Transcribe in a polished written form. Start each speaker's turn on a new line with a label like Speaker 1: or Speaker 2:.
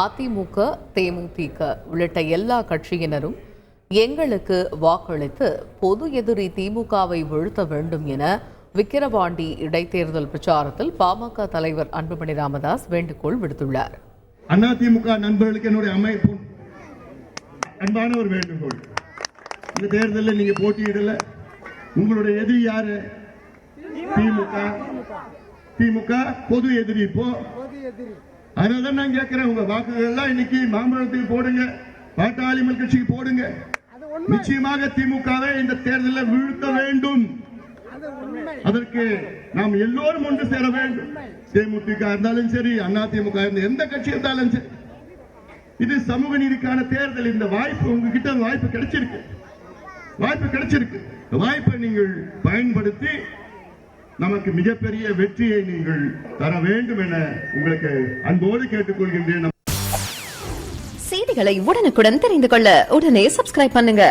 Speaker 1: அதிமுக, தேமுதிக உள்ளிட்ட எல்லா கட்சியினரும் எங்களுக்கு வாக்களித்து பொது எதிரி திமுகவை வீழ்த்த வேண்டும் என விக்கிரவாண்டி இடைத்தேர்தல் பிரச்சாரத்தில் பாமக தலைவர் அன்புமணி ராமதாஸ் வேண்டுகோள் விடுத்துள்ளார்.
Speaker 2: அதிமுக நண்பர்களுக்கு என்னுடைய அமைப்பு அன்பான ஒரு வேண்டுகோள். இந்த தேர்தலில் நீங்க போட்டியிடல, உங்களுடைய எதிரி யாரு? திமுக பொது எதிரி. இப்போ அதனாலதான் நான் கேட்கிறேன், உங்க வாக்குகள் எல்லாம் இன்னைக்கு மாம்பழத்துக்கு போடுங்க, பாட்டாளி மக்கள் கட்சிக்கு போடுங்க. நிச்சயமாக திமுகவை இந்த தேர்தலில் வீழ்த்த வேண்டும். அதற்கு நாம் எல்லோரும் ஒன்று சேர வேண்டும். தேமுதிக இருந்தாலும் சரி, அதிமுக இருந்தாலும் எந்த கட்சி இருந்தாலும் சரி, இது சமூக நீதிக்கான தேர்தல். இந்த வாய்ப்பு உங்ககிட்ட வாய்ப்பு கிடைச்சிருக்கு. வாய்ப்பை நீங்கள் பயன்படுத்தி நமக்கு மிகப்பெரிய வெற்றியை நீங்கள் தர வேண்டும் என உங்களுக்கு அன்போடு கேட்டுக்கொள்கின்றேன்.
Speaker 3: செய்திகளை உடனுக்குடன் தெரிந்து கொள்ள உடனே சப்ஸ்கிரைப் பண்ணுங்க.